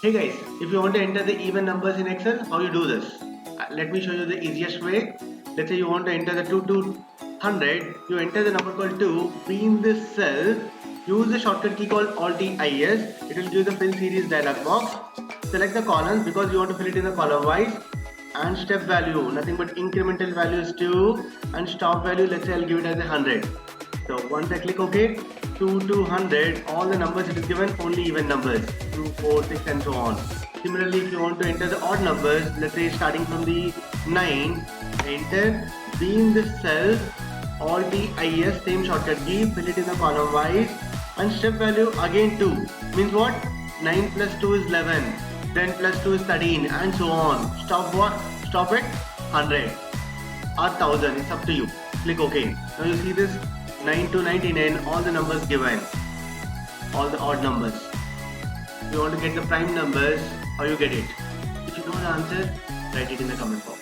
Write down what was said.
Hey guys, if you want to enter the even numbers in Excel, how you do this? Let me show you the easiest way. Let's say you want to enter the 2 to 100, you enter the number called 2, be in this cell, use the shortcut key called Alt-IS, it will give the fill series dialog box. Select the columns because you want to fill it in the column wise, and step value, nothing but incremental value is 2, and stop value, let's say I'll give it as 100. So once I click OK, 2 to 100, all the numbers it is given, only even numbers, 2, 4, 6 and so on. Similarly, if you want to enter the odd numbers, let's say starting from the 9, enter, be in this cell, Alt-IS, same shortcut key, fill it in the column wise, and step value again 2, means what? 9 plus 2 is 11, 10 plus 2 is 13 and so on. Stop what? Stop at 100 or 1000, it's up to you. Click OK. Now you see this 9 to 99, all the numbers given, all the odd numbers. If you want to get the prime numbers, how you get it? If you know the answer, write it in the comment box.